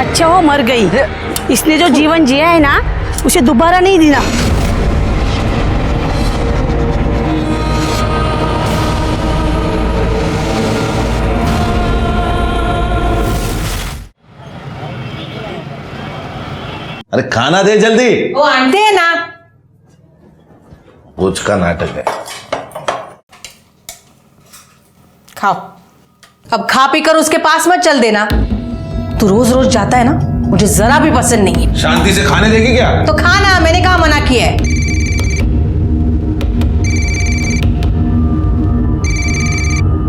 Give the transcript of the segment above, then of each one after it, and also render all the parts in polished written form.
अच्छा वो मर गई, इसने जो जीवन जिया है ना उसे दोबारा नहीं जीना। अरे खाना दे जल्दी। वो आंटे है ना, कुछ का नाटक है। खाओ। अब खा पी कर उसके पास मत चल देना। तू रोज रोज जाता है ना, मुझे जरा भी पसंद नहीं है। शांति से खाने देगी क्या? तो खाना, मैंने कहा मना किया है।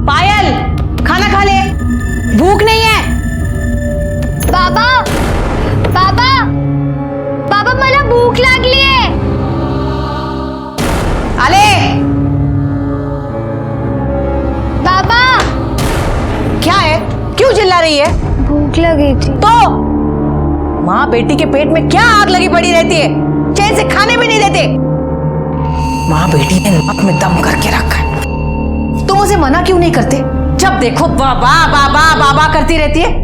पायल, खाना खा ले, भूख नहीं है। बाबा बाबा बाबा मला भूक लागली आहे। आले। बाबा क्या है, क्यों चिल्ला रही है? भूख लगी थी। तो माँ बेटी के पेट में क्या आग लगी पड़ी रहती है, चैन से खाने भी नहीं देते। माँ बेटी ने नाक में दम करके रखा है। तुम उसे मना क्यों नहीं करते? जब देखो बाबा बाबा बाबा करती रहती है।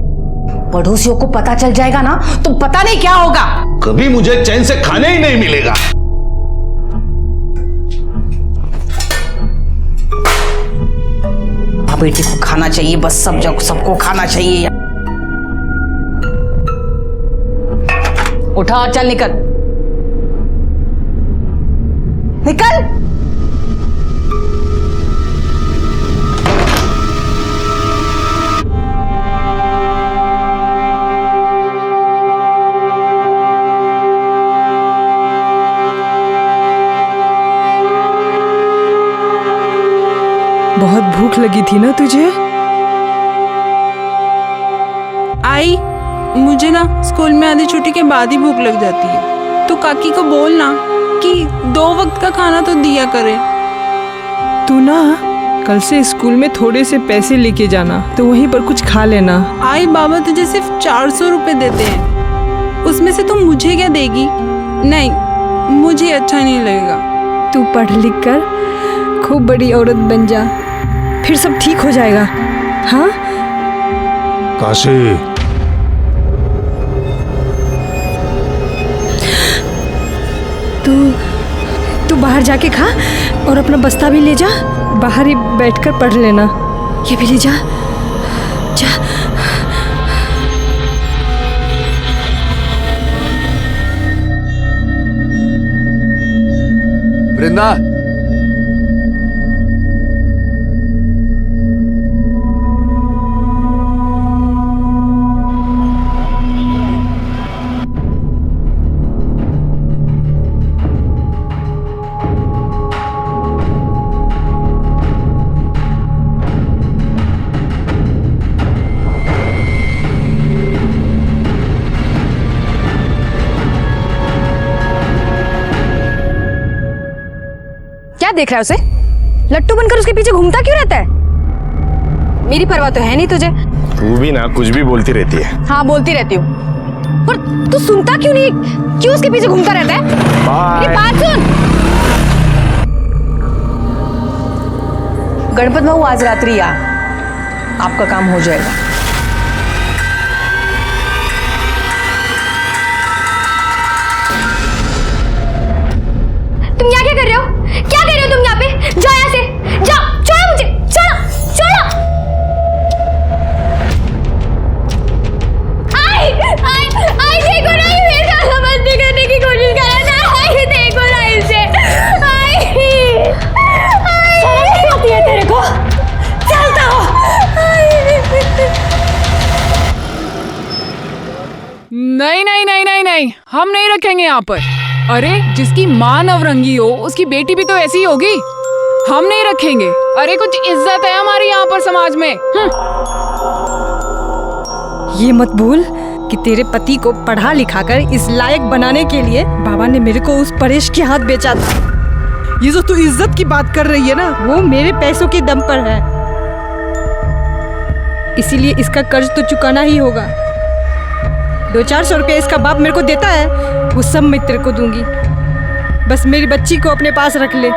पड़ोसियों को पता चल जाएगा ना तो पता नहीं क्या होगा। कभी मुझे चैन से खाने ही नहीं मिलेगा। माँ बेटी को खाना चाहिए, बस सब जग सबको खाना चाहिए। उठा, चल निकल निकल। बहुत भूख लगी थी ना तुझे? आई, मुझे ना स्कूल में आधी छुट्टी के बाद ही भूख लग जाती है। तो काकी को बोल ना कि 2 वक्त का खाना तो दिया करे। तू ना कल से स्कूल में थोड़े से पैसे लेके जाना, तो वहीं पर कुछ खा लेना। आई, बाबा तुझे सिर्फ 400 रुपए देते हैं, उसमें से तुम मुझे क्या देगी? नहीं, मुझे अच्छा नहीं लगेगा। तू पढ़ लिख कर खूब बड़ी औरत बन जा, फिर सब ठीक हो जाएगा। हाँ काशी, तू बाहर जाके खा और अपना बस्ता भी ले जा, बाहर ही बैठकर पढ़ लेना। ये भी ले जा, जा। वृंदा, क्या देख रहा है उसे? लट्टू बनकर उसके पीछे घूमता क्यों रहता है? मेरी परवाह तो है नहीं तुझे। तू भी ना कुछ भी बोलती रहती है। हाँ बोलती रहती हूँ, पर तू सुनता क्यों नहीं? क्यों उसके पीछे घूमता रहता है? मेरी बात सुन। गणपत बाबू आज रात्रि आ, आपका काम हो जाएगा। तुम यहाँ क्या कर रहे हो? क्या कर रहे हो तुम यहाँ पे? जाओ यहाँ से, जाओ, छोड़ो मुझे, छोड़ो, छोड़ो। आई देखो ना, ये मेरे साथ समझने करने की कोशिश कर रहा था। आई देखो ना इसे। शर्म नहीं आती है तेरे को? चलता हो। नहीं नहीं नहीं नहीं नहीं, हम नहीं रखेंगे यहाँ पर। अरे जिसकी माँ नवरंगी हो उसकी बेटी भी तो ऐसी ही होगी। हम नहीं रखेंगे। अरे कुछ इज्जत है हमारी यहाँ पर समाज में। ये मत भूल कि तेरे पति को पढ़ा लिखा कर इस लायक बनाने के लिए बाबा ने मेरे को उस परेश के हाथ बेचा था। ये जो तू इज्जत की बात कर रही है ना, वो मेरे पैसों के दम पर है, इसीलिए इसका कर्ज तो चुकाना ही होगा। 200-400 रुपये इसका बाप मेरे को देता है, वो सब मैं तेरे को दूंगी। बस मेरी बच्ची को अपने पास रख ले।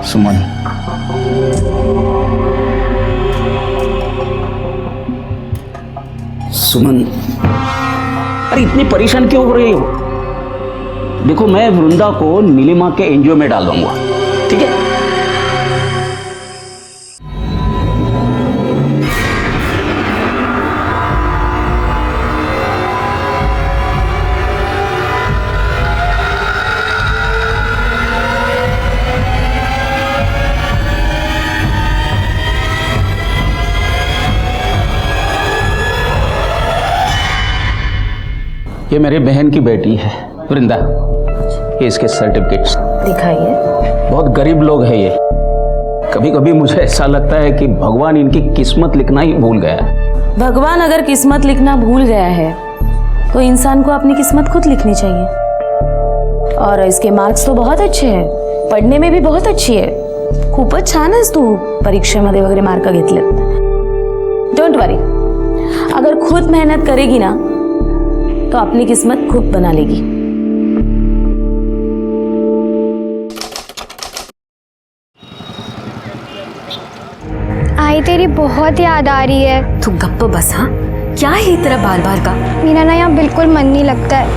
सुमन, सुमन, अरे इतनी परेशान क्यों हो रही हो? देखो, मैं वृंदा को नीलिमा के एनजीओ में डाल दूंगा, ठीक है? ये मेरी बहन की बेटी है वृंदा, ये इसके सर्टिफिकेट्स दिखाइए। बहुत गरीब लोग हैं ये। कभी कभी मुझे ऐसा लगता है कि भगवान इनकी किस्मत लिखना ही भूल गया है। भगवान अगर किस्मत लिखना भूल गया है तो इंसान को अपनी किस्मत खुद लिखनी चाहिए। और इसके मार्क्स तो बहुत अच्छे हैं, पढ़ने में भी बहुत अच्छी है, खूपच छान आहेस तू परीक्षेमध्ये वगैरे मार्क घेतलेत। डोंट वरी, अगर खुद मेहनत करेगी ना तो अपनी किस्मत खुद बना लेगी। आई तेरी बहुत याद आ रही है। तू गप्प बस। हाँ, क्या है तेरा बार बार का? मेरा ना यहाँ बिल्कुल मन नहीं लगता है।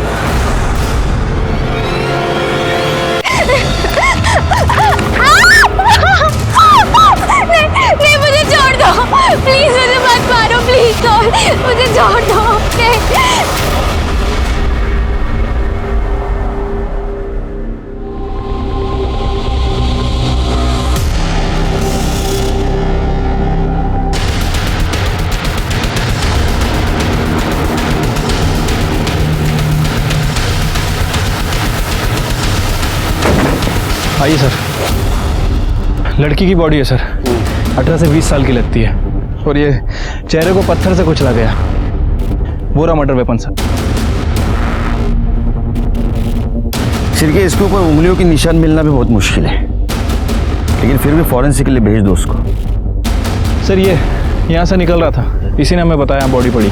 नहीं, मुझे छोड़ दो प्लीज, मुझे मत मारो प्लीज, मुझे छोड़ दो। आइए सर। लड़की की बॉडी है सर, 18 से 20 साल की लगती है, और ये चेहरे को पत्थर से कुचला गया। वो रहा मर्डर वेपन सर। सिर के इसके ऊपर उंगलियों के निशान मिलना भी बहुत मुश्किल है, लेकिन फिर भी फॉरेंसिक के लिए भेज दो उसको। सर ये यहाँ से निकल रहा था, इसी ने हमें बताया बॉडी पड़ी।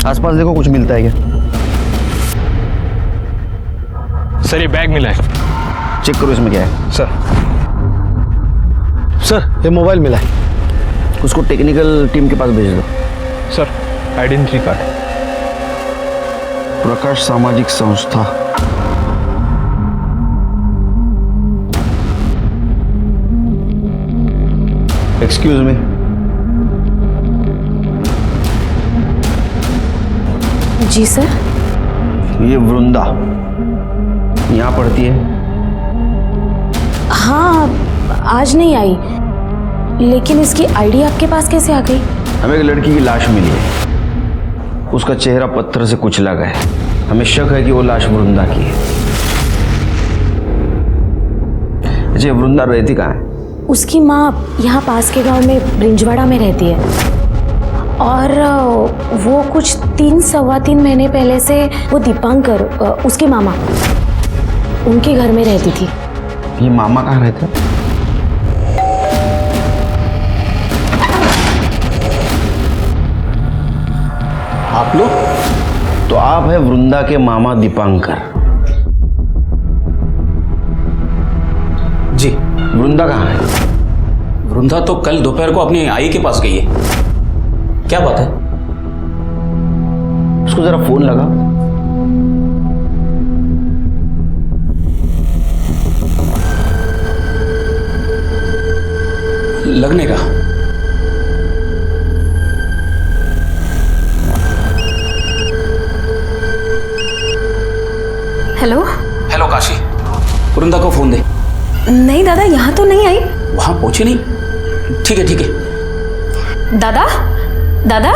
आसपास देखो, कुछ मिलता है क्या? सर ये बैग मिला है। चेक करो इसमें क्या है। सर ये मोबाइल मिला है। उसको टेक्निकल टीम के पास भेज दो। Sir identity card. प्रकाश सामाजिक संस्था। Excuse me. जी सर। ये वृंदा यहाँ पढ़ती है? हाँ, आज नहीं आई, लेकिन इसकी आईडी आपके पास कैसे आ गई? हमें एक लड़की की लाश मिली है, उसका चेहरा पत्थर से कुचला गया है। हमें शक है कि वो लाश वृंदा की है। अच्छा, वृंदा रहती कहाँ है? उसकी माँ यहाँ पास के गांव में ब्रिंजवाड़ा में रहती है, और वो कुछ 3-3.25 महीने पहले से वो दीपांकर, उसके मामा, उनके घर में रहती थी। ये मामा कहाँ रहते? आप लोग? तो आप है वृंदा के मामा दीपांकर? जी। वृंदा कहाँ है? वृंदा तो कल दोपहर को अपनी आई के पास गई है। क्या बात है? उसको जरा फोन लगा। लगने का। हेलो। हेलो काशी, वृंदा को फोन दे। नहीं दादा, यहाँ तो नहीं आई। वहां पहुंची नहीं? ठीक है ठीक है। दादा, दादा,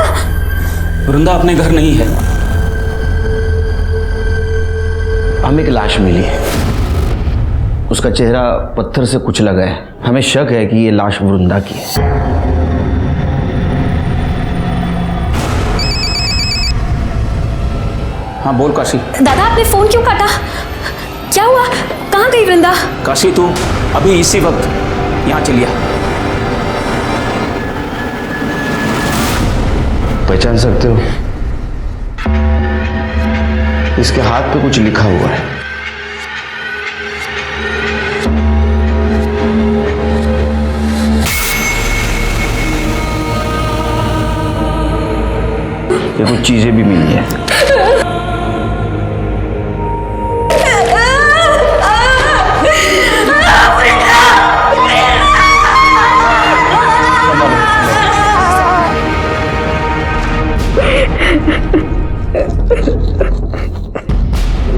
वृंदा अपने घर नहीं है। हमें एक लाश मिली है, उसका चेहरा पत्थर से कुचला गया है। हमें शक है कि ये लाश वृंदा की है। हाँ बोल काशी। दादा आपने फोन क्यों काटा? क्या हुआ? कहाँ गई वृंदा? काशी तू अभी इसी वक्त यहाँ चलिए। पहचान सकते हो? इसके हाथ पे कुछ लिखा हुआ है। कि कुछ चीजें भी मिली है।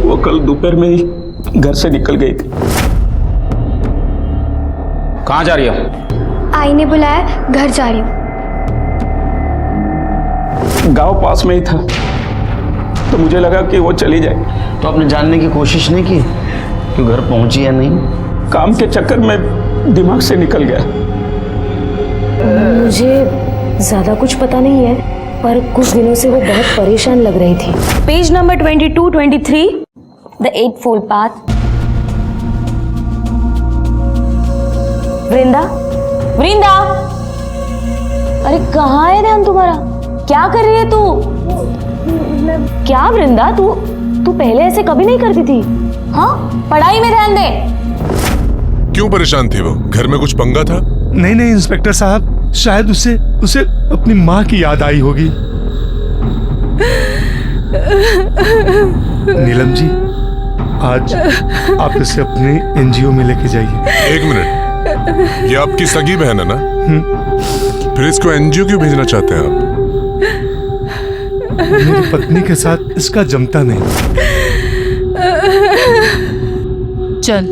वो कल दोपहर में ही घर से निकल गई थी। कहाँ जा रही हो? आई ने बुलाया, घर जा रही हूँ। गांव पास में ही था तो मुझे लगा कि वो चली जाए। तो आपने जानने की कोशिश नहीं की कि घर पहुंची या नहीं? काम के चक्कर में दिमाग से निकल गया। मुझे ज्यादा कुछ पता नहीं है, पर कुछ दिनों से वो बहुत परेशान लग रही थी। Page number 22-23, the 8-fold path. Vrinda, Vrinda, अरे कहाँ है ध्यान तुम्हारा? क्या कर रही है तू? क्या वृंदा, तू पहले ऐसे कभी नहीं करती थी। हाँ, पढ़ाई में ध्यान दे। क्यों परेशान थी वो? घर में कुछ पंगा था? नहीं नहीं इंस्पेक्टर साहब, शायद उसे अपनी माँ की याद आई होगी। नीलम जी, आज आप इसे अपने एनजीओ में लेके जाइए। एक मिनट, ये आपकी सगी बहन है ना? फिर इसको एनजीओ क्यों भेजना चाहते हैं आप? मेरी पत्नी के साथ इसका जमता नहीं। चल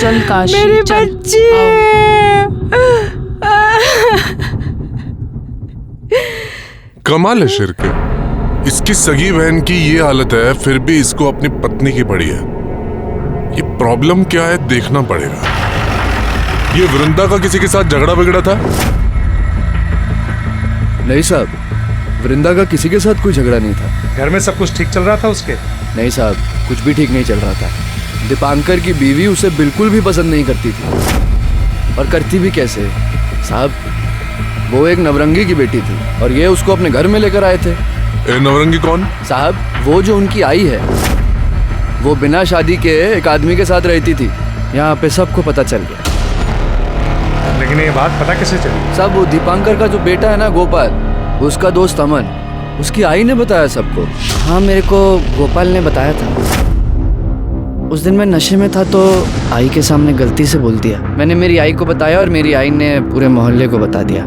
चल काशी, मेरी चल। बच्ची। कमाल है शिरके, इसकी सगी बहन की ये हालत है फिर भी इसको अपनी पत्नी की पड़ी है। ये प्रॉब्लम क्या है देखना पड़ेगा। ये वृंदा का किसी के साथ झगड़ा बिगड़ा था? नहीं साहब, वृंदा का किसी के साथ कोई झगड़ा नहीं था। घर में सब कुछ ठीक चल रहा था उसके? नहीं साहब, कुछ भी ठीक नहीं चल रहा था। दीपांकर की बीवी उसे बिल्कुल भी पसंद नहीं करती थी, और करती भी कैसे साहब। वो एक नवरंगी की बेटी थी और ये उसको अपने घर में लेकर आए थे। नवरंगी कौन? साहब, वो जो उनकी आई है, वो बिना शादी के एक आदमी के साथ रहती थी। यहाँ पे सबको पता चल गया। लेकिन ये बात पता कैसे चली? साहब, वो दीपांकर का जो बेटा है ना गोपाल, उसका दोस्त अमन, उसकी आई ने बताया सबको। हाँ, मेरे को गोपाल ने बताया था। उस दिन मैं नशे में था तो आई के सामने गलती से बोल दिया। मैंने मेरी आई को बताया और मेरी आई ने पूरे मोहल्ले को बता दिया।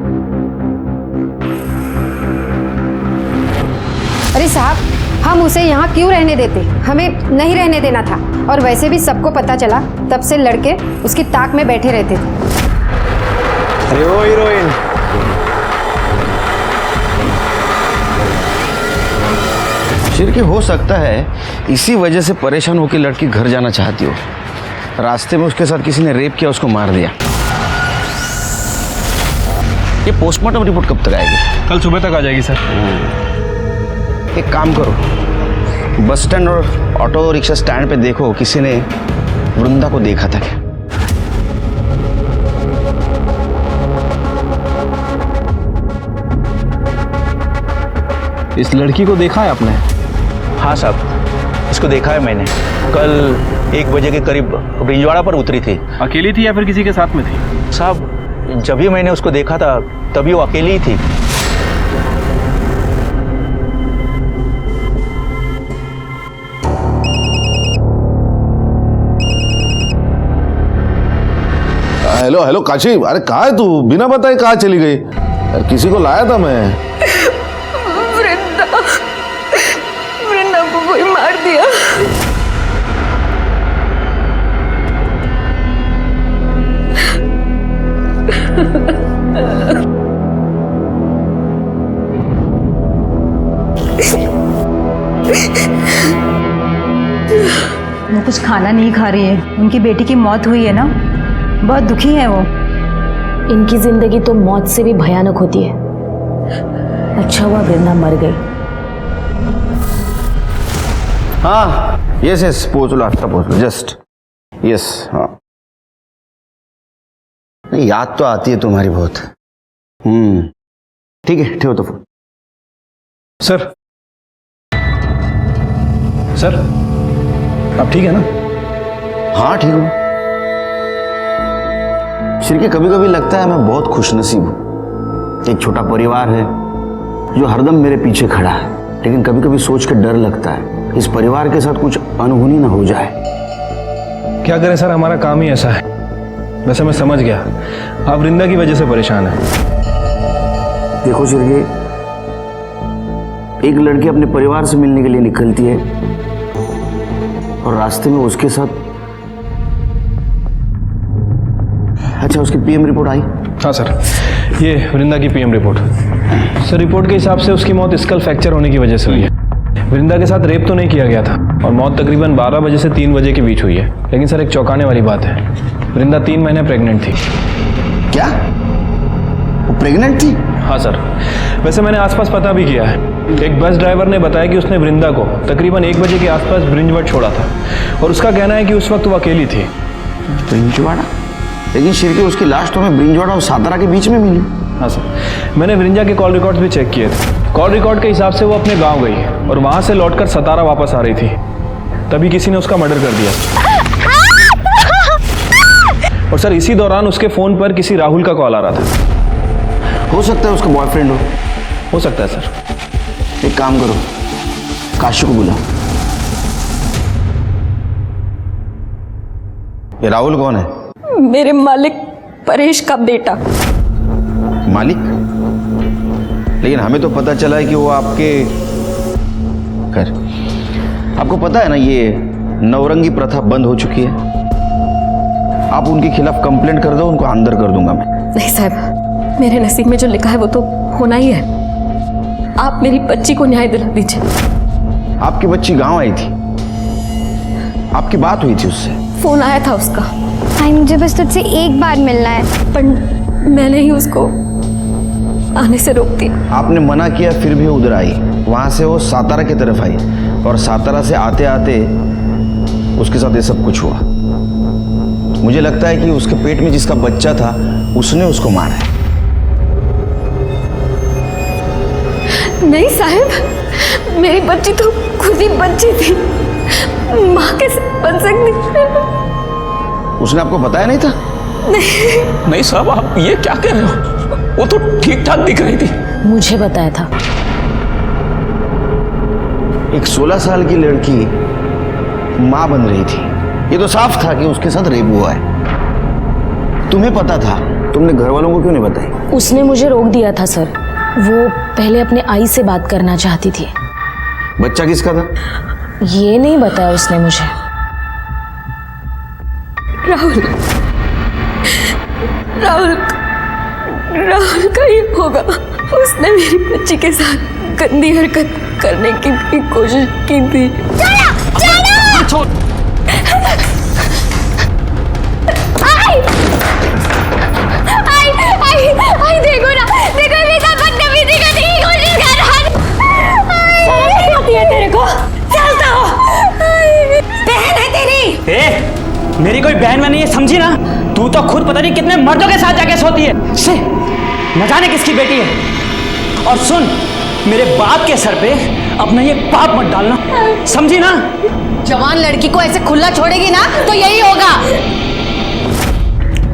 अरे साहब, हम उसे यहाँ क्यों रहने देते? हमें नहीं रहने देना था। और वैसे भी सबको पता चला, तब से लड़के उसकी ताक में बैठे रहते थे। अरे ओ हीरोइन, शिरके हो सकता है इसी वजह से परेशान होकर लड़की घर जाना चाहती हो। रास्ते में उसके साथ किसी ने रेप किया, उसको मार दिया। ये पोस्टमार्टम रिपोर्ट कब तक आएगी? कल सुबह तक आ जाएगी सर। एक काम करो, बस स्टैंड और ऑटो रिक्शा स्टैंड पे देखो किसी ने वृंदा को देखा था क्या। इस लड़की को देखा है आपने? हाँ साहब, इसको देखा है मैंने। कल 1 बजे के करीब बिजवाड़ा पर उतरी थी। अकेली थी या फिर किसी के साथ में थी? साहब, जब भी मैंने उसको देखा था तभी वो अकेली ही थी। हेलो हेलो काशी, अरे कहाँ है तू? बिना बताए कहाँ चली गई? यार किसी को लाया था मैं। वृंदा को कोई मार दिया। वो कुछ खाना नहीं खा रही है। उनकी बेटी की मौत हुई है ना, बहुत दुखी है वो। इनकी जिंदगी तो मौत से भी भयानक होती है। अच्छा हुआ वृंदा मर गई। हाँ, यस यस, पहुँच लो, आफ्टर पहुँच लो, जस्ट यस। हाँ, नहीं याद तो आती है तुम्हारी बहुत। ठीक है, ठीक हो तो फोन। सर, सर आप ठीक है ना? हाँ ठीक हूँ। शिरके, कभी कभी लगता है मैं बहुत खुशनसीब हूँ। एक छोटा परिवार है, जो हरदम मेरे पीछे खड़ा है, लेकिन कभी कभी सोच के डर लगता है इस परिवार के साथ कुछ अनहोनी ना हो जाए। क्या करें सर, हमारा काम ही ऐसा है। वैसे मैं समझ गया, आप वृंदा की वजह से परेशान हैं। देखो शिर्के, एक लड़की अपने परिवार से मिलने के लिए निकलती है और रास्ते में उसके साथ, अच्छा उसकी पीएम रिपोर्ट आई? हाँ सर, ये वृंदा की पीएम रिपोर्ट। सर रिपोर्ट के हिसाब से उसकी मौत स्कल फ्रैक्चर होने की वजह से हुई है। वृंदा के साथ रेप तो नहीं किया गया था और मौत तकरीबन 12 बजे से 3 बजे के बीच हुई है। लेकिन सर एक चौंकाने वाली बात है, वृंदा 3 महीने प्रेग्नेंट थी। क्या? वो प्रेग्नेंट थी? हाँ सर, वैसे मैंने आसपास पता भी किया है। एक बस ड्राइवर ने बताया कि उसने वृंदा को तकरीबन 1 बजे के आसपास ब्रिंजवाड़ा छोड़ा था और उसका कहना है कि उस वक्त वो अकेली थी। ब्रिंजवाड़ा? लेकिन शिर्के उसकी लाश तो हमें ब्रिंजवाड़ा और सातारा के बीच में मिली। हाँ सर, मैंने वृंदा के कॉल रिकॉर्ड्स भी चेक किए थे। कॉल रिकॉर्ड के हिसाब से वो अपने गांव गई और वहां से लौटकर सतारा वापस आ रही थी, तभी किसी ने उसका मर्डर कर दिया। और सर इसी दौरान उसके फोन पर किसी राहुल का कॉल आ रहा था। हो सकता है उसका बॉयफ्रेंड हो सकता है सर। एक काम करो, काशी को बुलाओ। ये राहुल कौन है? मेरे मालिक परेश का बेटा। मालिक? लेकिन हमें तो पता चला है कि वो आपके, खैर आपको पता है ना ये नवरंगी प्रथा बंद हो चुकी है। आप उनके खिलाफ कंप्लेंट कर दो, उनको अंदर कर दूंगा मैं। नहीं साहब, मेरे नसीब में जो लिखा है वो तो होना ही है। आप मेरी बच्ची को न्याय दिला दीजिए। आपकी बच्ची गांव आई थी, आपकी बात हुई थी उससे? फोन आया था उसका। भाई मुझे बस तुझसे एक बार मिलना है। पर मैंने ही उसको आने से रोक दिया। आपने मना किया फिर भी उधर आई। वहां से वो सातारा की तरफ आई और सातारा से आते आते उसके साथ ये सब कुछ हुआ। मुझे लगता है कि उसके पेट में जिसका बच्चा था उसने उसको मारा है। नहीं साहब, मेरी बच्ची तो खुद ही बच्ची थी, माँ कैसे बन सकती? उसने आपको बताया नहीं था? नहीं साहब, आप ये क्या कह रहे हो? वो तो ठीक ठाक दिख रही थी। मुझे बताया था। एक 16 साल की लड़की मां बन रही थी, ये तो साफ था कि उसके साथ रेप हुआ है। तुम्हें पता था, तुमने घर वालों को क्यों नहीं बताई? उसने मुझे रोक दिया था सर। वो पहले अपने आई से बात करना चाहती थी। बच्चा किसका था? ये नहीं बताया उसने मुझे। राहुल का ही होगा। उसने मेरी बच्ची के साथ गंदी हरकत करने की भी कोशिश की थी। छोड़। आई देखो ना, देखो बेटा बदतमीजी करने की कोशिश कर रहा है। शर्म नहीं आती है तेरे को? चलता हो, बहन है तेरी। मेरी कोई बहन में नहीं है, समझी ना? तू तो खुद पता नहीं कितने मर्दों के साथ जाके सोती है। से न जाने किसकी बेटी है। और सुन, मेरे बाप के सर पे अपना ये पाप मत डालना, समझी ना? जवान लड़की को ऐसे खुला छोड़ेगी ना तो यही होगा।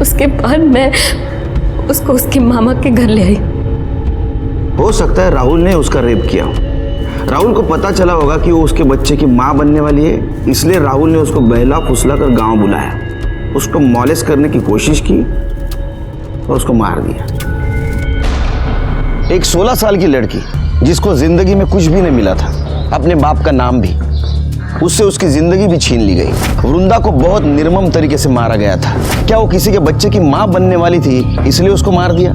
उसके बाद मैं उसको उसके मामा के घर ले आई। हो सकता है राहुल ने उसका रेप किया हो। राहुल को पता चला होगा कि वो उसके बच्चे की मां बनने वाली है, इसलिए राहुल ने उसको बहला फुसला कर गांव बुलाया, उसको मॉलेस्ट करने की कोशिश की और उसको मार दिया। एक 16 साल की लड़की जिसको जिंदगी में कुछ भी नहीं मिला था, अपने बाप का नाम भी, उससे उसकी जिंदगी भी छीन ली गई। वृंदा को बहुत निर्मम तरीके से मारा गया था। क्या वो किसी के बच्चे की मां बनने वाली थी इसलिए उसको मार दिया?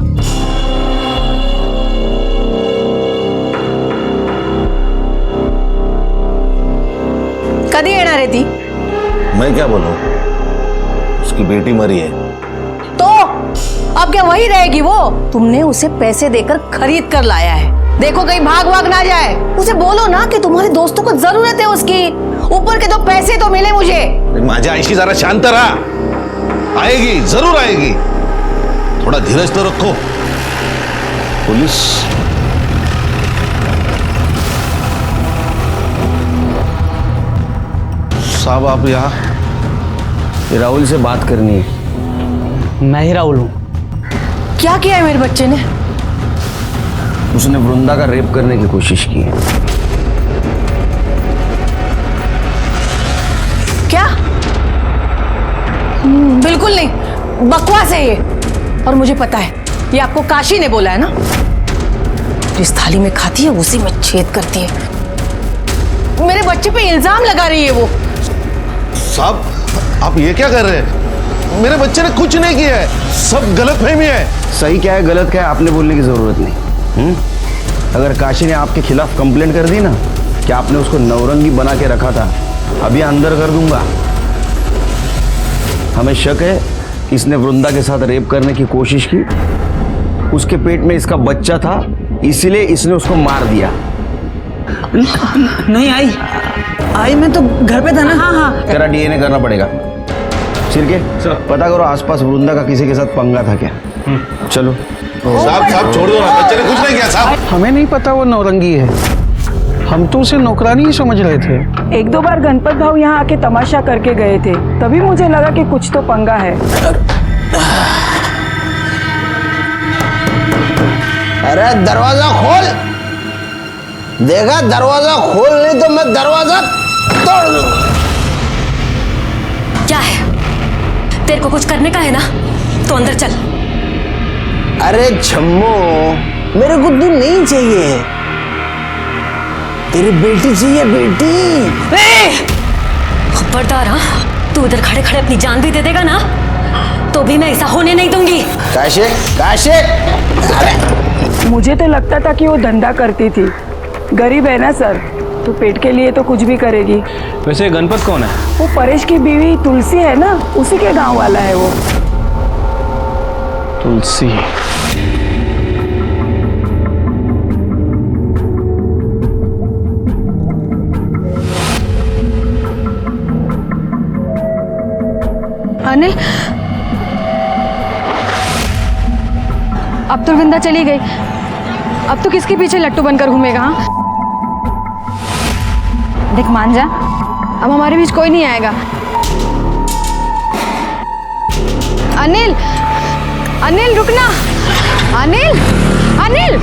कधी येणार है ती? मैं क्या बोलूं, उसकी बेटी मरी है। तो अब क्या वही रहेगी वो? तुमने उसे पैसे देकर खरीद कर लाया है। देखो कहीं भाग ना जाए। उसे बोलो ना कि तुम्हारे दोस्तों को जरूरत है उसकी। ऊपर के तो पैसे तो मिले मुझे। माझ्या आईशी जरा शांत रहा, आएगी, जरूर आएगी। थोड़ा धीरज तो रखो। पुलिस साहब, आप यहाँ? राहुल से बात करनी है। मैं ही राहुल हूँ। क्या किया है मेरे बच्चे ने? उसने वृंदा का रेप करने की कोशिश की है। क्या? बिल्कुल नहीं, बकवास है ये। और मुझे पता है ये आपको काशी ने बोला है ना। जिस थाली में खाती है उसी में छेद करती है। मेरे बच्चे पे इल्जाम लगा रही है वो। साहब, आप ये क्या कर रहे हैं? मेरे बच्चे ने कुछ नहीं किया है, सब गलतफहमी है। सही क्या है गलत क्या है आपने बोलने की जरूरत नहीं। अगर काशी ने आपके खिलाफ कंप्लेंट कर दी ना कि आपने उसको नवरंगी बना के रखा था, अभी अंदर कर दूंगा। हमें शक है इसने वृंदा के साथ रेप करने की कोशिश की, उसके पेट में इसका बच्चा था, इसीलिए इसने उसको मार दिया। नहीं आई मैं तो घर पे था ना। हाँ। तेरा डीएनए करना पड़ेगा। सिरके पता करो आसपास वृंदा का किसी के साथ पंगा था क्या। चलो साहब छोड़ दो ना, बच्चे ने कुछ नहीं किया साहब। हमें नहीं पता वो नौरंगी है, हम तो उसे नौकरानी ही समझ रहे थे। 1-2 बार गणपत भाव यहाँ आके तमाशा करके गए थे, तभी मुझे लगा कि कुछ तो पंगा है। अरे दरवाजा खोल, देखा दरवाजा खोल, नहीं तो मैं दरवाजा तोड़ दूंगा। क्या है? तेरे को कुछ करने का है ना, तो अंदर चल। अरे छम्मो, मेरे को तू नहीं चाहिए, तेरी बेटी चाहिए, बेटी। खबरदार, हाँ? तू इधर खड़े खड़े अपनी जान भी दे देगा ना, तो भी मैं ऐसा होने नहीं दूंगी। काशे, काशे। मुझे तो लगता था कि वो धंधा करती थी। गरीब है ना सर, तो पेट के लिए तो कुछ भी करेगी। वैसे गणपत कौन है? वो परेश की बीवी तुलसी है ना, उसी के गांव वाला है वो। तुलसी। अनिल, अब तो वृंदा चली गई, अब तो किसके पीछे लट्टू बनकर घूमेगा? हाँ, देख मान जा, अब हमारे बीच कोई नहीं आएगा। अनिल, अनिल रुकना, अनिल, अनिल।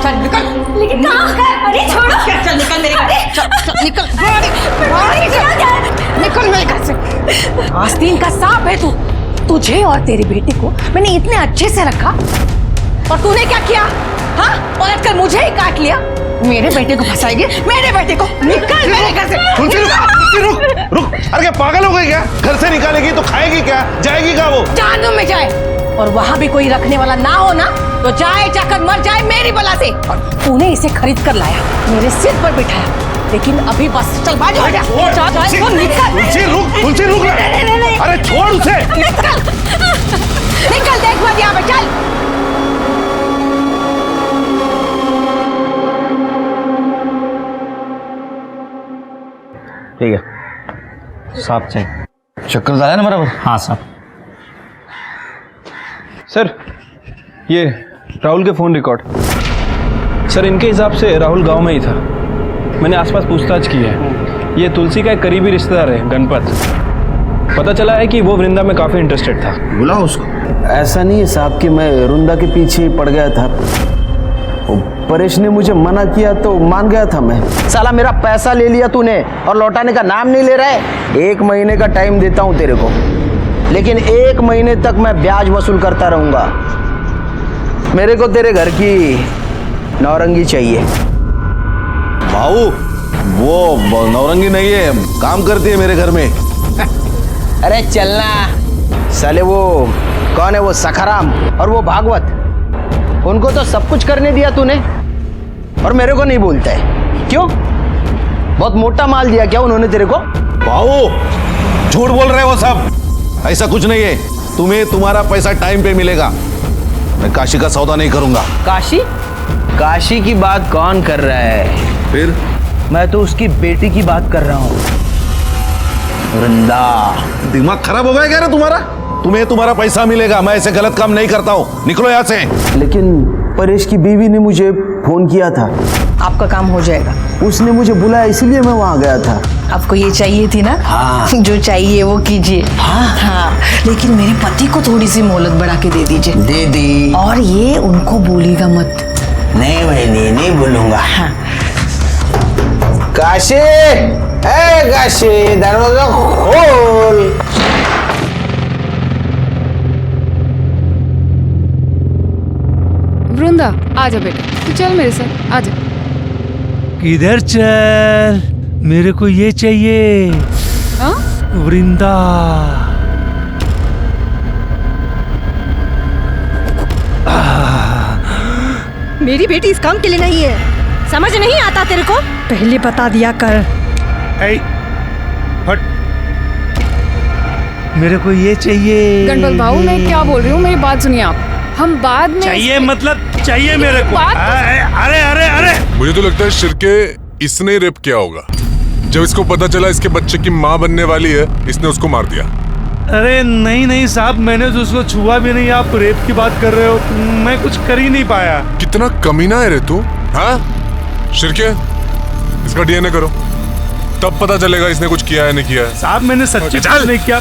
चल निकल। लेकिन कहाँ? अरे छोड़ो। चल निकल मेरे घर से। चल निकल। निकल मेरे घर से। आस्तीन का सांप है तू। तुझे और तेरी बेटी को मैंने इतने अच्छे से रखा, और तूने क्या किया? हाँ, पलट कर मुझे ही काट लिया। मेरे बेटे को फंसाएगी, मेरे बेटे को। निकल मेरे घर से। तुलसी रुक। अरे क्या पागल हो गई क्या? घर से निकालेगी तो खाएगी क्या? जाएगी कहाँ वो? जहन्नुम में जाए, और वहां भी कोई रखने वाला ना हो ना, तो जाए जाकर मर जाए मेरी बला से। और तूने इसे खरीद कर लाया, मेरे सिर पर बिठाया, लेकिन अभी बस चल बाजू हट जा। तुलसी रुक। अरे छोड़ उसे। निकल देख मत यहाँ पे, चल। ठीक है साहब, चाहिए चक्कर आया ना बराबर। हाँ साहब। सर ये राहुल के फ़ोन रिकॉर्ड। सर इनके हिसाब से राहुल गांव में ही था, मैंने आसपास पूछताछ की है। ये तुलसी का एक करीबी रिश्तेदार है गणपत। पता चला है कि वो वृंदा में काफ़ी इंटरेस्टेड था। बुलाओ उसको। ऐसा नहीं है साहब कि मैं वृंदा के पीछे ही पड़ गया था, परेश ने मुझे मना किया तो मान गया था मैं। साला मेरा पैसा ले लिया तूने और लौटाने का नाम नहीं ले रहा है। 1 महीने का टाइम देता हूं तेरे को, लेकिन 1 महीने तक मैं ब्याज वसूल करता रहूंगा। मेरे को तेरे घर की नौरंगी चाहिए। भाऊ, वो नौरंगी नहीं है, काम करती है मेरे घर में। अरे चलना साले, वो कौन है वो सखाराम और वो भागवत, उनको तो सब कुछ करने दिया तूने और मेरे को नहीं बोलता है क्यों? बहुत मोटा माल दिया क्या उन्होंने तेरे को? भाऊ झूठ बोल रहे हो सब, ऐसा कुछ नहीं है। तुम्हें तुम्हारा पैसा टाइम पे मिलेगा। मैं काशी का सौदा नहीं करूंगा। काशी? काशी की बात कौन कर रहा है? फिर मैं तो उसकी बेटी की बात कर रहा हूँ, वृंदा। दिमाग खराब हो गया क्या रे तुम्हारा? तुम्हें तुम्हारा पैसा मिलेगा, मैं ऐसे गलत काम नहीं करता हूँ, निकलो यहाँ से। लेकिन परेश की बीवी ने मुझे फोन किया था। आपका काम हो जाएगा। उसने मुझे बुलाया इसलिए मैं वहां गया था। आपको ये चाहिए थी ना? हाँ। जो चाहिए वो कीजिए। हाँ। लेकिन मेरे पति को थोड़ी सी मोहलत बढ़ा के दे दीजिए। दे दी। और ये उनको बोलिएगा मत। नहीं बहनी, नहीं बोलूंगा। हाँ। काशी, ए काशी, दरवाजा खोल। वृंदा आजा बेटा, तू चल मेरे साथ, आजा। किधर चल? मेरे को ये चाहिए। हाँ? वृंदा। मेरी बेटी इस काम के लिए नहीं है, समझ नहीं आता तेरे को? पहले बता दिया कर। हट। मेरे को ये चाहिए। गणपत भाऊ, मैं क्या बोल रही हूँ, मेरी बात सुनिए आप। हम बाद में चाहिए मतलब चाहिए मेरे को। अरे अरे अरे, मुझे तो लगता है शिर्के इसने रेप किया होगा। जब इसको पता चला इसके बच्चे की माँ बनने वाली है, इसने उसको मार दिया। अरे नहीं नहीं साहब, मैंने तो उसको छुआ भी नहीं। आप रेप की बात कर रहे हो, मैं कुछ कर ही नहीं पाया। कितना कमीना है रे तू, हाँ? शिर्के, इसका डीएनए करो, तब पता चलेगा इसने कुछ किया है नहीं किया है। साहब मैंने सच्ची कुछ नहीं किया,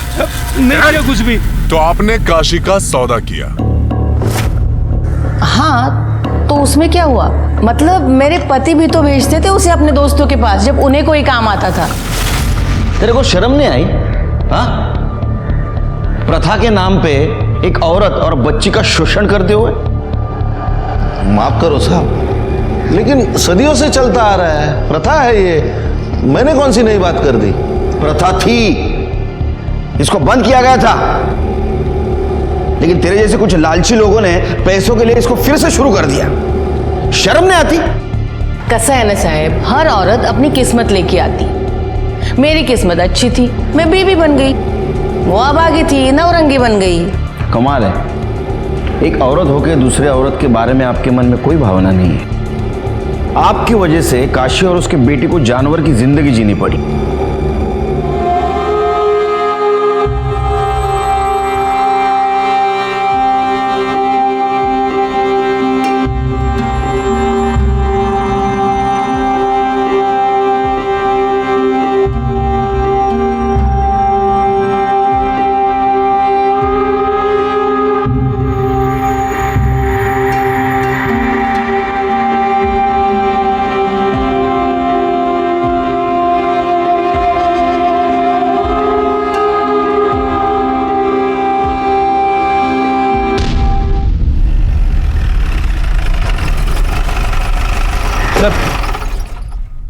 नहीं किया कुछ भी। तो आपने काशी का सौदा किया? हाँ, तो उसमें क्या हुआ? मतलब मेरे पति भी तो भेजते थे उसे अपने दोस्तों के पास जब उन्हें कोई काम आता था। तेरे को शर्म नहीं आई? हाँ? प्रथा के नाम पे एक औरत और बच्ची का शोषण करते हुए। माफ करो साहब, लेकिन सदियों से चलता आ रहा है, प्रथा है ये। मैंने कौन सी नई बात कर दी? प्रथा थी, इसको बंद किया गया था, लेकिन तेरे जैसे कुछ लालची लोगों ने पैसों के लिए इसको फिर से शुरू कर दिया। शर्म नहीं आती? कैसा है ना साहब, हर औरत अपनी किस्मत लेके आती। मेरी किस्मत अच्छी थी, मैं बीवी बन गई। वो अभागी थी, नवरंगी बन गई। कमाल है, एक औरत होकर दूसरे औरत के बारे में आपके मन में कोई भावना नहीं है। आपकी वजह से काशी और उसके बेटी को जानवर की जिंदगी जीनी पड़ी।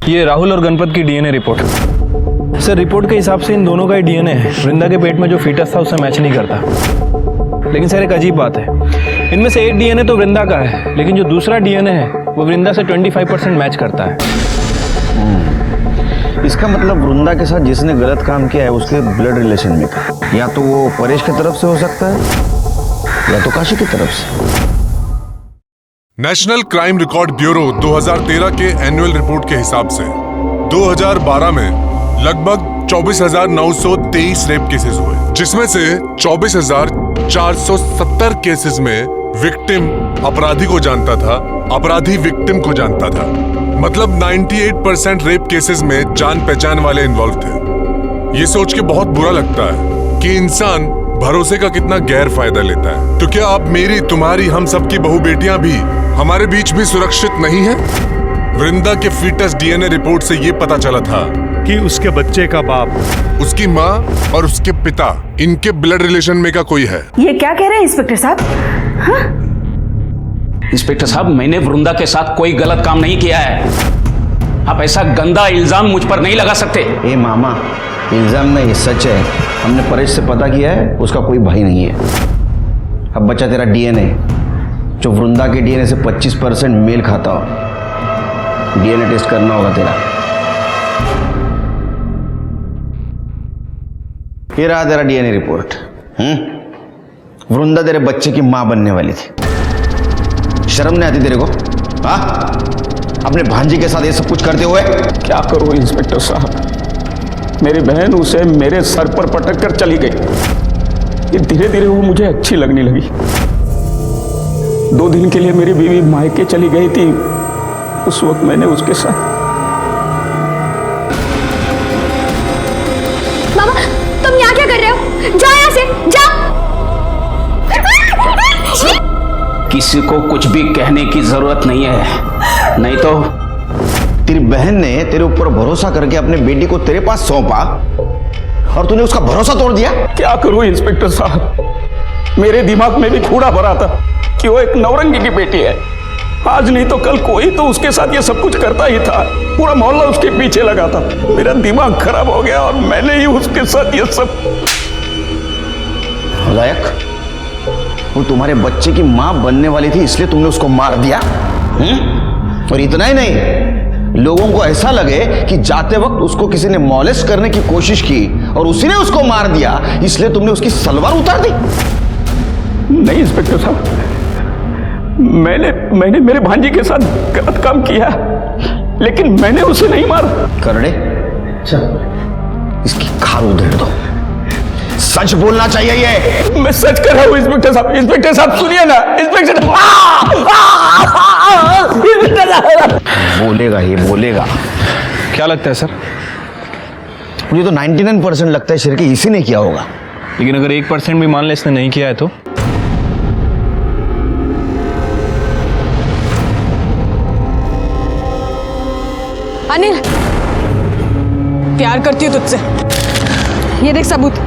ये राहुल और गणपत की डीएनए रिपोर्ट। सर, रिपोर्ट के हिसाब से इन दोनों का ही डीएनए वृंदा के पेट में जो फीटस था उससे मैच नहीं करता। लेकिन सर एक अजीब बात है, इनमें से एक डीएनए तो वृंदा का है, लेकिन जो दूसरा डीएनए है वो वृंदा से 25% मैच करता है। इसका मतलब वृंदा के साथ जिसने गलत काम किया है उसके ब्लड रिलेशन में था। या तो वो परेश की तरफ से हो सकता है या तो काशी की तरफ से। नेशनल क्राइम रिकॉर्ड ब्यूरो 2013 के एनुअल रिपोर्ट के हिसाब से 2012 में लगभग 24,923 रेप केसेस हुए, जिसमें से 24,470 केसेस में विक्टिम अपराधी को जानता था, अपराधी विक्टिम को जानता था। मतलब 98% रेप केसेस में जान पहचान वाले इन्वॉल्व थे। ये सोच के बहुत बुरा लगता है कि इंसान भरोसे का कितना गैर फायदा लेता है। तो क्या आप मेरी, तुम्हारी, हम सबकी बहू बेटियां भी हमारे बीच भी सुरक्षित नहीं है? वृंदा के फीटस डीएनए रिपोर्ट से ये पता चला था कि उसके बच्चे का बाप, उसकी माँ और उसके पिता, इनके ब्लड रिलेशन में का कोई है। ये क्या कह रहे हैं इंस्पेक्टर साहब? हाँ? इंस्पेक्टर साहब, मैंने वृंदा के साथ कोई गलत काम नहीं किया है। आप ऐसा गंदा इल्जाम मुझ पर नहीं लगा सकते। ए मामा, इल्जाम नहीं, सच है। हमने परेश से पता किया है, उसका कोई भाई नहीं है। अब बचा तेरा डीएनए, जो वृंदा के डीएनए से 25% मेल खाता हो। डीएनए टेस्ट करना होगा तेरा। ये रहा तेरा डीएनए रिपोर्ट। वृंदा तेरे बच्चे की मां बनने वाली थी। शर्म नहीं आती तेरे को? हाँ, अपने भांजी के साथ ये सब कुछ करते हुए। क्या करूं इंस्पेक्टर साहब, मेरी बहन उसे मेरे सर पर पटक कर चली गई। ये धीरे धीरे वो मुझे अच्छी लगने लगी। 2 दिन के लिए मेरी बीवी मायके चली गई थी। उस वक्त मैंने उसके साथ। मामा, तुम यहाँ क्या कर रहे हो? जाओ यहाँ से, जाओ। किसी को कुछ भी कहने की जरूरत नहीं है, नहीं तो तेरी बहन ने तेरे ऊपर भरोसा करके अपने बेटी को तेरे पास सौंपा और तूने उसका भरोसा तोड़ दिया। क्या करूं इंस्पेक्टर साहब, मेरे दिमाग में भी कूड़ा भरा था कि वो एक नौरंगी की बेटी है। आज नहीं तो कल कोई तो उसके साथ ये सब कुछ करता ही था, पूरा मोहल्ला उसके पीछे लगा था। मेरा दिमाग खराब हो गया और मैंने ही उसके साथ ये सब। लायक, वो तुम्हारे बच्चे की मां बनने वाली थी इसलिए तुमने उसको मार दिया। और इतना ही नहीं, लोगों को ऐसा लगे कि जाते वक्त उसको किसी ने मॉलेस्ट करने की कोशिश की और उसी ने उसको मार दिया, इसलिए तुमने उसकी सलवार उतार दी। नहीं इंस्पेक्टर साहब, मैंने मेरे भांजी के साथ गलत काम किया, लेकिन मैंने उसे नहीं मारा। करड़े, इसकी खाल उधेड़ दो। सच बोलना चाहिए ये। मैं सच कर रहा हूँ इंस्पेक्टर साहब। इंस्पेक्टर साहब सुनिए ना, इंस्पेक्टर बोलेगा, ये बोलेगा। क्या लगता है सर? मुझे तो 99% लगता है शिरके इसी ने किया होगा। लेकिन अगर 1% भी मान ले इसने नहीं किया है तो? अनिल, प्यार करती हूँ तुझसे। ये देख सबूत,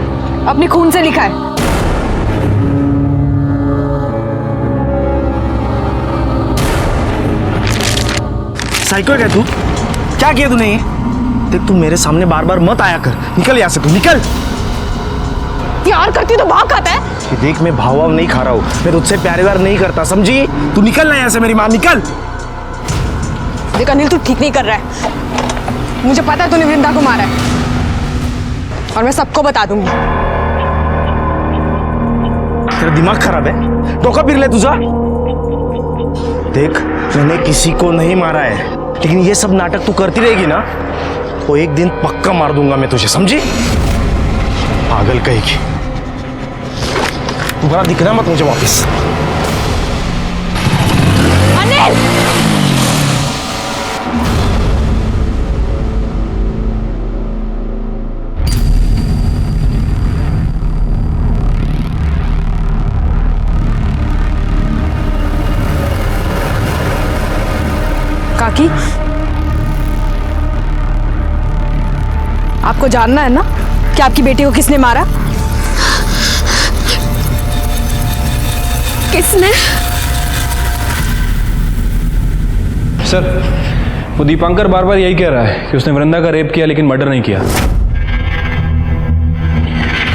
अपने खून से लिखा है। साइको है क्या तू? क्या किया तूने ये? देख तू मेरे सामने बार बार मत आया कर, निकल यहाँ से तू, निकल। प्यार करती तो भाव खाता है। देख मैं भाव नहीं खा रहा हूँ, मैं तुझसे प्यार व्यार नहीं करता, समझी? तू निकल ना यहाँ से, मेरी माँ निकल। देख अनिल, तू ठीक नहीं कर रहा है। मुझे पता है तूने वृंदा को मारा है और मैं सबको बता दूंगी। तेरा दिमाग खराब है, टोका फिर ले तुझा। देख मैंने किसी को नहीं मारा है, लेकिन ये सब नाटक तू करती रहेगी ना तो एक दिन पक्का मार दूंगा मैं तुझे, समझी? पागल कहेगी। दोबारा दिखना मत मुझे वापस। अनिल! काकी, आपको जानना है ना कि आपकी बेटी को किसने मारा? किसने? सर, वो दीपांकर बार बार यही कह रहा है कि उसने वृंदा का रेप किया लेकिन मर्डर नहीं किया।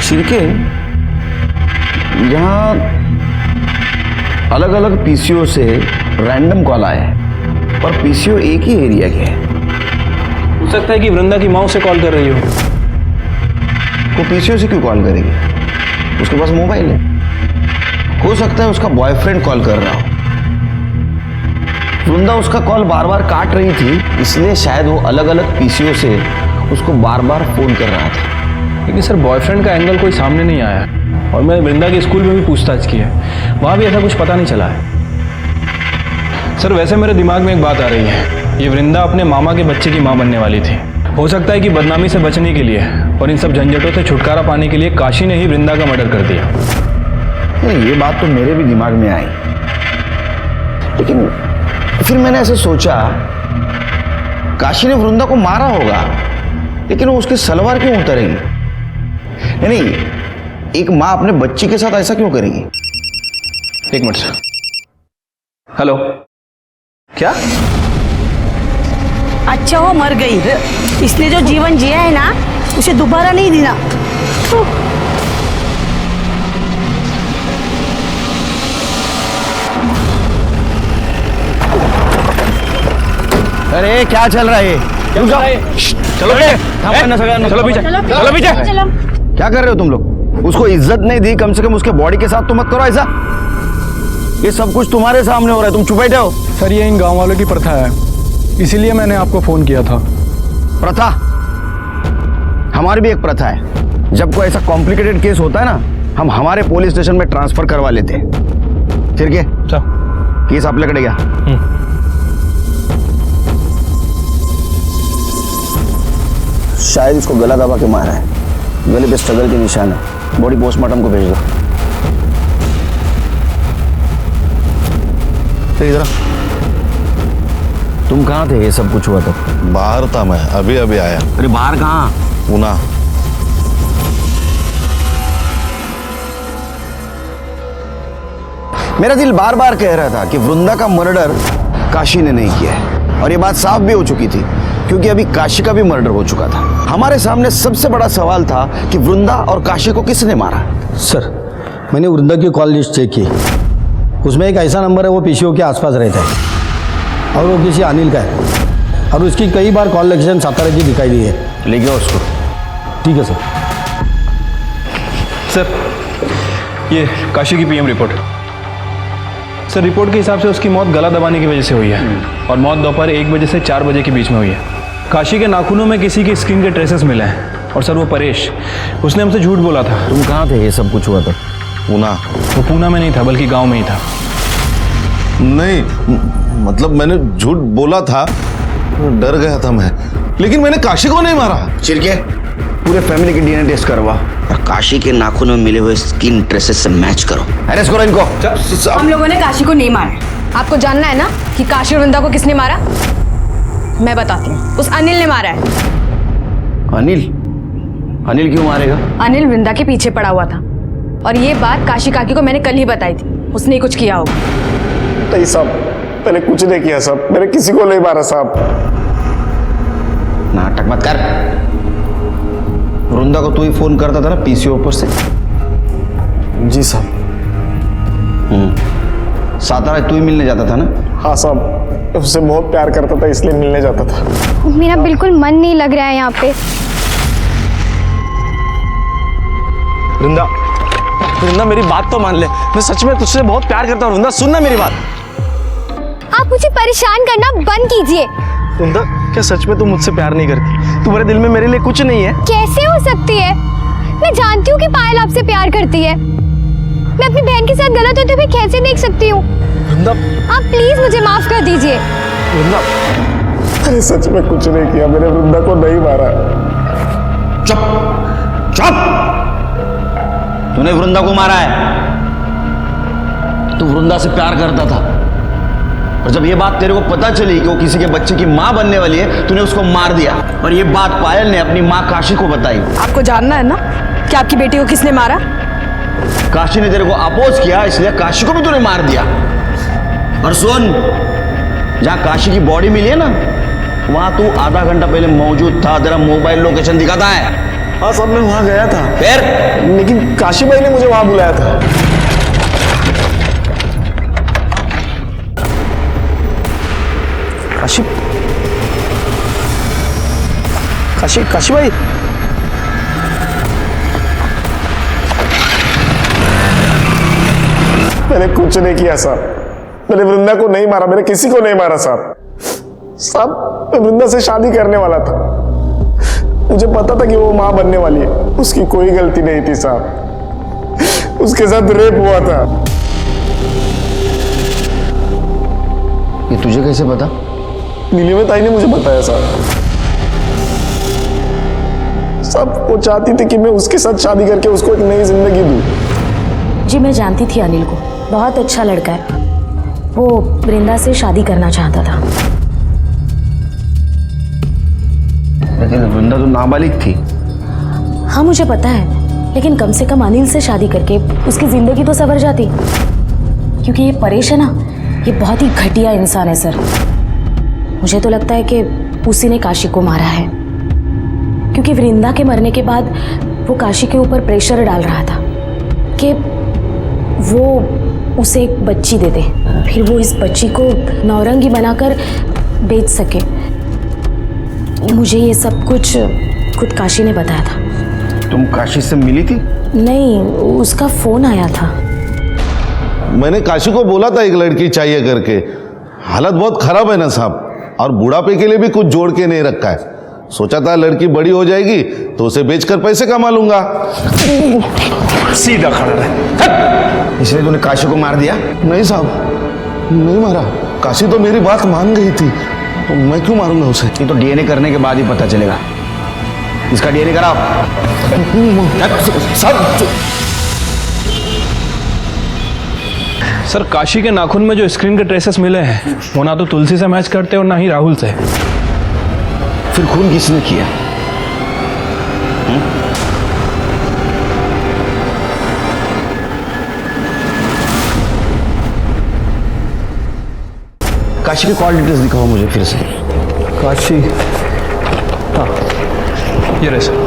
शिरके, यहाँ अलग अलग पीसीओ से रैंडम कॉल आए हैं, पर पीसीओ एक ही एरिया के हैं। हो सकता है कि वृंदा की माँ उसे कॉल कर रही हो। वो पीसीओ से क्यों कॉल करेगी? उसके पास मोबाइल है। हो सकता है उसका बॉयफ्रेंड कॉल कर रहा हो। वृंदा उसका कॉल बार बार काट रही थी, इसलिए शायद वो अलग अलग पीसीओ से उसको बार बार फोन कर रहा था। लेकिन सर, बॉयफ्रेंड का एंगल कोई सामने नहीं आया और मैंने वृंदा के स्कूल में भी पूछताछ की है, वहाँ भी ऐसा कुछ पता नहीं चला है। सर, वैसे मेरे दिमाग में एक बात आ रही है, ये वृंदा अपने मामा के बच्चे की माँ बनने वाली थी। हो सकता है कि बदनामी से बचने के लिए और इन सब झंझटों से छुटकारा पाने के लिए काशी ने ही वृंदा का मर्डर कर दिया। ये बात तो मेरे भी दिमाग में आई, लेकिन फिर मैंने ऐसे सोचा, काशी ने वृंदा को मारा होगा, लेकिन वो उसकी सलवार क्यों उतारेगी? नहीं, एक माँ अपने बच्चे के साथ ऐसा क्यों करेगी? एक मिनट सर। हेलो, क्या? अच्छा वो मर गई, इसने जो जीवन जिया है ना उसे दोबारा नहीं देना। अरे क्या चल रहा है? चलो पीछे, चलो पीछे। क्या कर रहे हो तुम लोग? उसको इज्जत नहीं दी, कम से कम उसके बॉडी के साथ तो मत करो ऐसा। ये सब कुछ तुम्हारे सामने हो रहा है, तुम चुप बैठे हो। सर, ये इन गांव वालों की प्रथा है, इसीलिए मैंने आपको फोन किया था। प्रथा? हमारी भी एक प्रथा है, जब कोई ऐसा कॉम्प्लिकेटेड केस होता है ना, हम हमारे पुलिस स्टेशन में ट्रांसफर करवा लेते हैं। फिर क्या? केस आपल्याकडे घ्या। शायद इसको गला दबा के मारा है, गले पे स्ट्रगल के निशान है। बॉडी पोस्टमार्टम को भेज दो। तो इधर तुम कहाँ थे ये सब कुछ हुआ तब? बाहर था मैं, अभी अभी आया। अरे बाहर कहाँ? पूना। मेरा दिल बार बार कह रहा था कि वृंदा का मर्डर काशी ने नहीं किया है, और ये बात साफ भी हो चुकी थी क्योंकि अभी काशी का भी मर्डर हो चुका था। हमारे सामने सबसे बड़ा सवाल था कि वृंदा और काशी को किसने मारा। सर, मैंने वृंदा की कॉल लिस्ट चेक की, उसमें एक ऐसा नंबर है वो पीसीओ के आसपास रहता है और वो किसी अनिल का है, और उसकी कई बार कॉल लोकेशन सातारा की दिखाई दी है। ले गया उसको। ठीक है सर। सर, ये काशी की पीएम रिपोर्ट। सर, रिपोर्ट के हिसाब से उसकी मौत गला दबाने की वजह से हुई है और मौत दोपहर 1 बजे से 4 बजे के बीच में हुई है। काशी के नाखूनों में किसी की स्किन के ट्रेसेस मिले हैं, और सर वो परेश, उसने हमसे झूठ बोला था। तुम कहाँ थे ये सब कुछ हुआ था? पूना। वो पूना में नहीं था बल्कि गांव में ही था। नहीं, मतलब मैंने झूठ बोला था, डर गया था मैं, लेकिन मैंने काशी को नहीं मारा। चिरके, पूरे फैमिली की डीएनए टेस्ट करवा और काशी के नाखूनों में मिले हुए स्किन ट्रेसेस से मैच करो। अरेस्ट करो इनको। हम लोगों ने काशी को नहीं मारा। आपको जानना है ना कि काशी और वृंदा को किसने मारा? मैं बताती हूँ। उस अनिल ने मारा है। अनिल? अनिल क्यों मारेगा? अनिल वृंदा के पीछे पड़ा हुआ था, और ये बात काशी काकी को मैंने कल ही बताई थी। उसने ही कुछ किया होगा। नहीं साहब, मैंने कुछ नहीं किया साहब, मैंने किसी को नहीं मारा साहब। नाटक मत कर। वृंदा को तू ही फोन करता था ना पीसीओ ऊपर से? जी साहब। सातारा तू ही मिलने जाता था ना? हाँ साहब, उससे बहुत प्यार करता था इसलिए मिलने जाता था। मेरा बिल्कुल मन नहीं लग रहा है यहाँ पे। वृंदा, वृंदा मेरी बात तो मान ले, मैं सच में तुझसे बहुत प्यार करता हूँ। वृंदा सुन ना मेरी बात। आप मुझे परेशान करना बंद कीजिए। वृंदा, क्या सच में तू मुझसे प्यार नहीं करती? तुम्हारे दिल में मेरे लिए कुछ नहीं है? कैसे हो सकती है? मैं जानती हूँ कि पायल आपसे प्यार करती है। मैं अपनी बहन के साथ गलत होते हुए कैसे देख सकती हूँ? वृंदा, आप प्लीज मुझे माफ कर दीजिए। वृंदा, अरे सच में कुछ नहीं किया, मैंने वृंदा को नहीं मारा। चुप चुप। तूने वृंदा को मारा है। तू वृंदा से प्यार करता था, और जब ये बात तेरे को पता चली कि वो किसी के बच्चे की माँ बनने वाली है, तूने उसको मार दिया। और ये बात पायल ने अपनी माँ काशी को बताई। आपको जानना है ना कि आपकी बेटी को किसने मारा? काशी ने तेरे को अपोज किया, इसलिए काशी को भी तूने मार दिया। और सुन, जहां काशी की बॉडी मिली है ना, वहां तू आधा घंटा पहले मौजूद था। तेरा मोबाइल लोकेशन दिखाता है। हाँ साहब, मैं वहां गया था। फिर? लेकिन काशी भाई ने मुझे वहां बुलाया था। काशी, काशी, काशी भाई। मैंने कुछ नहीं किया साहब, मैंने वृंदा को नहीं मारा, मैंने किसी को नहीं मारा साहब। साहब, मैं वृंदा से शादी करने वाला था। मुझे पता था कि वो मां बनने वाली है। उसकी कोई गलती नहीं थी साहब, उसके साथ रेप हुआ था। ये तुझे कैसे पता? नीलिमा ताई ने मुझे बताया साहब। साहब, वो चाहती थी कि मैं उसके साथ शादी करके उसको एक नई जिंदगी दूं। जी मैं जानती थी अनिल को, बहुत अच्छा लड़का है। वो वृंदा से शादी करना चाहता था। लेकिन वृंदा तो नाबालिग थी। हाँ मुझे पता है, लेकिन कम से कम अनिल से शादी करके उसकी जिंदगी तो संवर जाती। क्योंकि ये परेश है ना, ये बहुत ही घटिया इंसान है सर। मुझे तो लगता है कि उसी ने काशी को मारा है, क्योंकि वृंदा के मरने के बाद वो काशी के ऊपर प्रेशर डाल रहा था कि वो उसे एक बच्ची दे दे, फिर वो इस बच्ची को नौरंगी बनाकर बेच सके। मुझे ये सब कुछ खुद काशी ने बताया था। तुम काशी से मिली थी? नहीं, उसका फोन आया था। मैंने काशी को बोला था एक लड़की चाहिए करके। हालत बहुत खराब है ना साहब, और बुढ़ापे के लिए भी कुछ जोड़ के नहीं रखा है। सोचा था लड़की बड़ी हो जाएगी तो उसे बेचकर पैसे कमा लूंगा। सीधा खड़ा रहे। इसलिए तूने काशी को मार दिया? नहीं साहब, नहीं मारा। काशी तो मेरी बात मान गई थी, तो मैं क्यों मारूंगा उसे? ये तो डीएनए करने के बाद ही पता चलेगा। इसका डीएनए कराओ। सर काशी के नाखून में जो स्क्रीन के ट्रेसेस मिले हैं वो ना तो तुलसी से मैच करते और ना ही राहुल से। फिर खून किसने किया? काशी के कॉल डिटेल्स दिखाओ मुझे फिर से। काशी, हाँ ये रहे सर।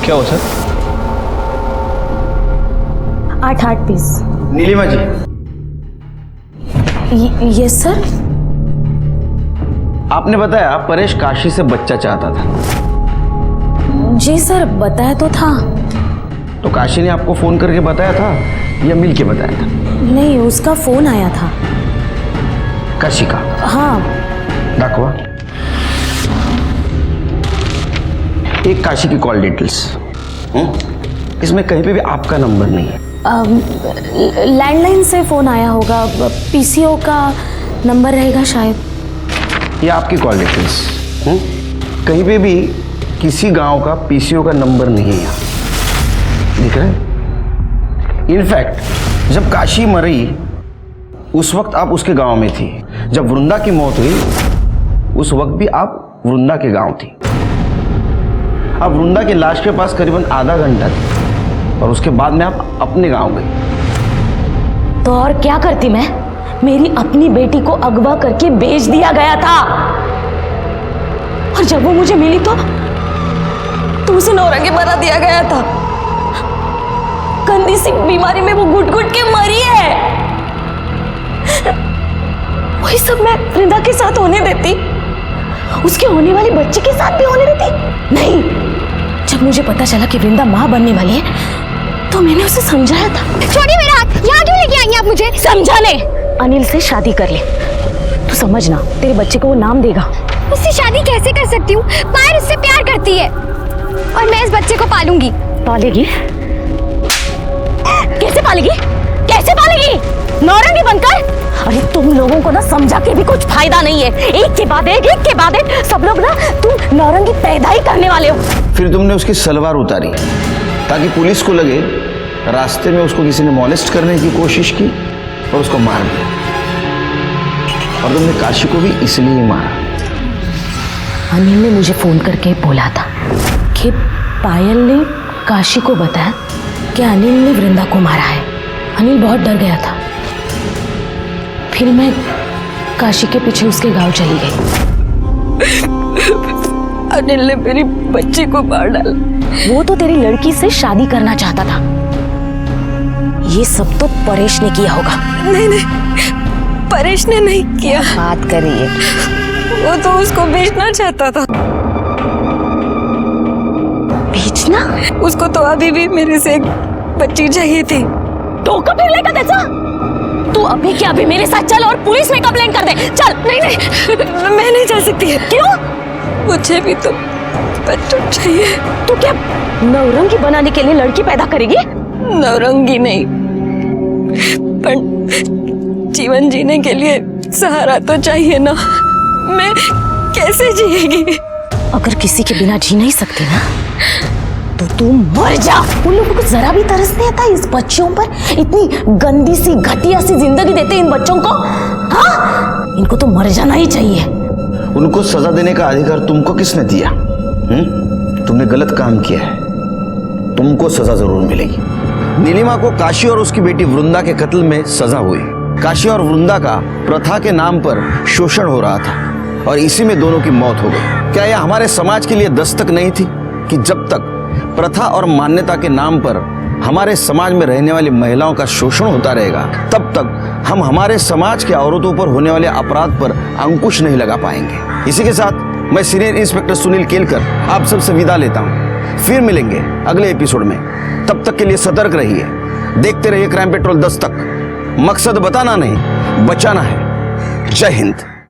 क्या हुआ सर? 8 पीस। नीलिमा जी। Yes sir. आपने बताया परेश काशी से बच्चा चाहता था। जी सर, बताया तो था। तो काशी ने आपको फोन करके बताया था या मिल के बताया था? नहीं, उसका फोन आया था। काशी का? हाँ। दाखवा। एक काशी की कॉल डिटेल्स। इसमें कहीं पे भी आपका नंबर नहीं है। लैंडलाइन से फोन आया होगा, पीसीओ का नंबर रहेगा शायद। ये आपकी कॉल डिटेल्स। कहीं पे भी किसी गांव का पीसीओ का नंबर नहीं है यहाँ, दिख रहा है? इनफैक्ट जब काशी मरी उस वक्त आप उसके गांव में थी। जब वृंदा की मौत हुई उस वक्त भी आप वृंदा के गांव थी। आप वृंदा की लाश के पास करीबन आधा घंटा थी और उसके बाद में आप अपने गांव गई। तो और क्या करती मैं? मेरी अपनी बेटी को अगवा करके बेच दिया गया था और जब वो मुझे मिली तो उसे नौरंगी बना दिया गया था। गंदी सी बीमारी में वो घुट घुट के मरी है। वही सब मैं वृंदा के साथ होने देती, उसके होने वाले बच्चे के साथ भी होने देती? नहीं। जब मुझे पता चला कि वृंदा मां बनने वाली है तो मैंने उसे समझाया था। छोड़िए मेरा हाथ, यहाँ क्यों लेके आई आप मुझे? समझाने। अनिल से शादी कर ले, तू समझना, तेरे बच्चे को वो नाम देगा। उससे शादी कैसे कर सकती हूँ? पायल उससे प्यार करती है और मैं इस बच्चे को पालूंगी। पालेगी? कैसे पालेगी? कैसे पालेगी? नौरंगी बनकर? अरे तुम लोगों को ना समझा के भी कुछ फायदा नहीं है। एक के बाद एक सब लोग ना तुम नौरंगी पैदा ही करने वाले हो। फिर तुमने उसकी सलवार उतारी ताकि पुलिस को लगे रास्ते में उसको किसी ने मॉलेस्ट करने की कोशिश की और उसको मार दिया। और तुमने काशी को भी इसलिए ही मारा। अनिल ने मुझे फोन करके बोला था कि पायल ने काशी को बताया कि अनिल ने वृंदा को मारा है। अनिल बहुत डर गया था। फिर मैं काशी के पीछे उसके गांव चली गई। अनिल ने मेरी बच्ची को मार डाला। वो तो तेरी लड़की से शादी करना चाहता था। ये सब तो परेश ने किया होगा। नहीं, परेश ने नहीं किया। बात करिए। वो तो उसको बेचना चाहता था। बेचना? उसको तो अभी भी मेरे से एक बच्ची चाहिए थी। तो कब लेकर कैसा? तू अभी क्या अभी मेरे साथ चल और पुलिस में कंप्लेंट कर दे। चल। नहीं, मैं नहीं जा सकती। क्यों? मुझे भी तो बच्चा चाहिए। तू क्या नौरंगी बनाने के लिए लड़की पैदा करेगी? नौरंगी नहीं, पर जीवन जीने के लिए सहारा तो चाहिए ना। मैं कैसे जिएगी? अगर किसी के बिना जी नहीं सकती ना तो तू मर जा। उन लोगों को जरा भी तरस नहीं आता इस बच्चों पर? इतनी गंदी सी घटिया सी जिंदगी देते इन बच्चों को। हाँ, इनको तो मर जाना ही चाहिए। उनको सजा देने का अधिकार तुमको किसने दिया? तुमने गलत काम किया है, तुमको सजा जरूर मिलेगी। नीलिमा को काशी और उसकी बेटी वृंदा के कत्ल में सजा हुई। काशी और वृंदा का प्रथा के नाम पर शोषण हो रहा था और इसी में दोनों की मौत हो गई। क्या यह हमारे समाज के लिए दस्तक नहीं थी कि जब तक प्रथा और मान्यता के नाम पर हमारे समाज में रहने वाली महिलाओं का शोषण होता रहेगा तब तक हम हमारे समाज के औरतों पर होने वाले अपराध पर अंकुश नहीं लगा पाएंगे। इसी के साथ मैं सीनियर इंस्पेक्टर सुनील केलकर आप सबसे विदा लेता हूँ। फिर मिलेंगे अगले एपिसोड में। तब तक के लिए सतर्क रहिए, देखते रहिए क्राइम पेट्रोल दस्तक। मकसद बताना नहीं, बचाना है। जय हिंद।